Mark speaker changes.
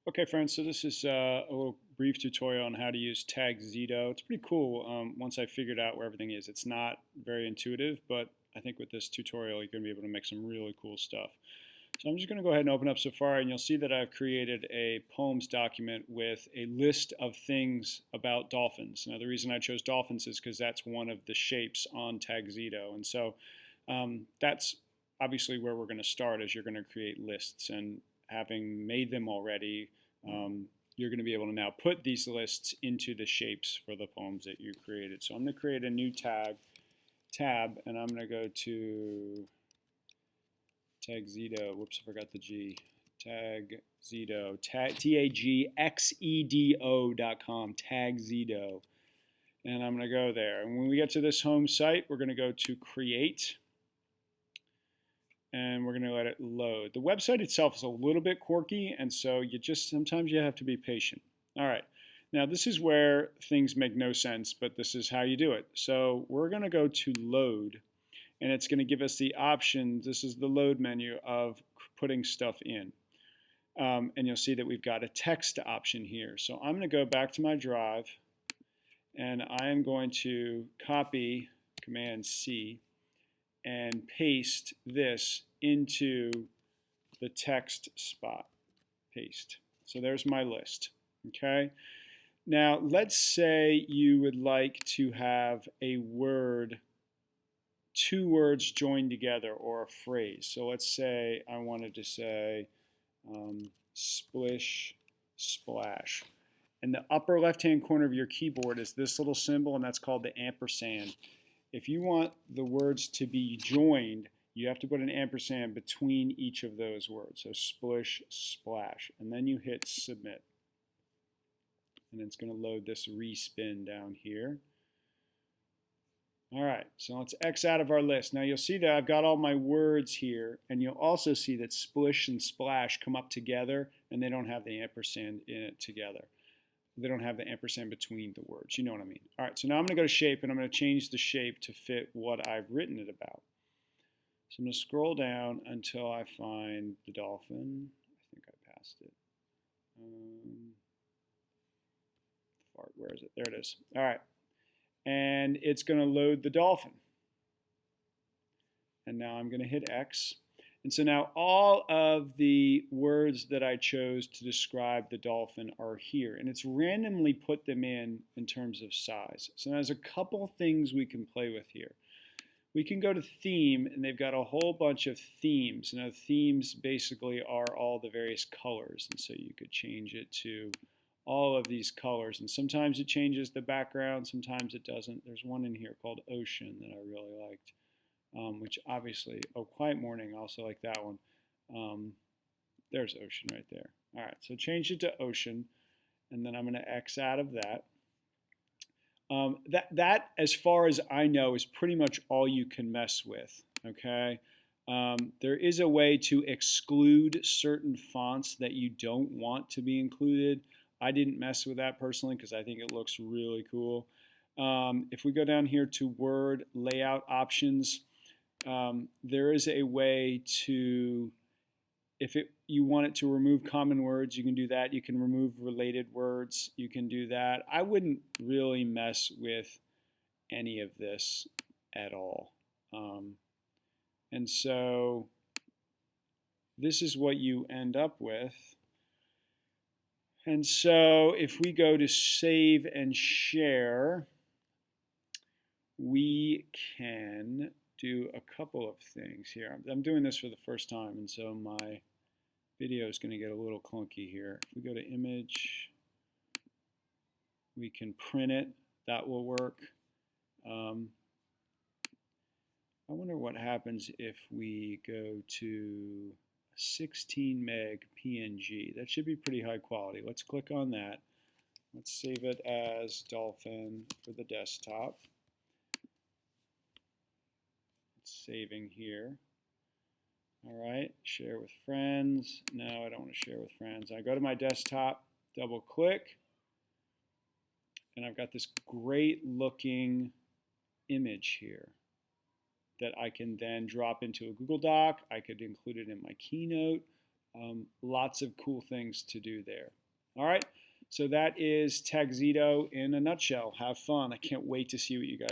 Speaker 1: Okay, friends, so this is a little brief tutorial on how to use Tagxedo. It's pretty cool once I figured out where everything is. It's not very intuitive, but I think with this tutorial you're going to be able to make some really cool stuff. So I'm just going to go ahead and open up Safari, and you'll see that I've created a poems document with a list of things about dolphins. Now, the reason I chose dolphins is because that's one of the shapes on Tagxedo, and so that's obviously where we're going to start, is you're going to create lists. And having made them already, you're going to be able to now put these lists into the shapes for the poems that you created. So I'm going to create a new tab, and I'm going to go to Tagxedo. Whoops, I forgot the G. Tagxedo. Tagxedo.com. Tagxedo. And I'm going to go there. And when we get to this home site, we're going to go to Create. And we're going to let it load. The website itself is a little bit quirky, and so sometimes you have to be patient. All right, now this is where things make no sense, but this is how you do it. So we're going to go to load, and it's going to give us the option. This is the load menu of putting stuff in. And you'll see that we've got a text option here. So I'm going to go back to my drive, and I am going to copy Command C and paste this into the text spot. Paste. So there's my list. Okay. Now let's say you would like to have a word, two words joined together, or a phrase. So let's say I wanted to say splish, splash. In the upper left-hand corner of your keyboard is this little symbol, and that's called the ampersand. If you want the words to be joined, you have to put an ampersand between each of those words. So splish, splash. And then you hit submit. And it's going to load this respin down here. All right, so let's X out of our list. Now you'll see that I've got all my words here, and you'll also see that splish and splash come up together, and they don't have the ampersand in it together. They don't have the ampersand between the words. You know what I mean? All right, so now I'm going to go to shape, and I'm going to change the shape to fit what I've written it about. So I'm going to scroll down until I find the dolphin. I think I passed it. Where is it? There it is. All right. And it's going to load the dolphin. And now I'm going to hit X. And so now all of the words that I chose to describe the dolphin are here. And it's randomly put them in terms of size. So there's a couple things we can play with here. We can go to theme, and they've got a whole bunch of themes. Now themes basically are all the various colors. And so you could change it to all of these colors. And sometimes it changes the background, sometimes it doesn't. There's one in here called Ocean that I really liked. Which obviously, oh, Quiet Morning, I also like that one. There's Ocean right there. All right, so change it to Ocean, and then I'm going to X out of that. That, as far as I know, is pretty much all you can mess with, okay? There is a way to exclude certain fonts that you don't want to be included. I didn't mess with that personally because I think it looks really cool. If we go down here to Word Layout Options, there is a way to, if you want it to remove common words, you can do that. You can remove related words. You can do that. I wouldn't really mess with any of this at all. And so this is what you end up with. And so if we go to save and share, we can do a couple of things here. I'm doing this for the first time, and so my video is going to get a little clunky here. If we go to image, we can print it. That will work. I wonder what happens if we go to 16 meg PNG. That should be pretty high quality. Let's click on that. Let's save it as Dolphin for the desktop. It's saving here. All right, share with friends. No, I don't want to share with friends. I go to my desktop, double click, and I've got this great looking image here that I can then drop into a Google Doc. I could include it in my Keynote. Lots of cool things to do there. All right, so that is Tagxedo in a nutshell. Have fun. I can't wait to see what you guys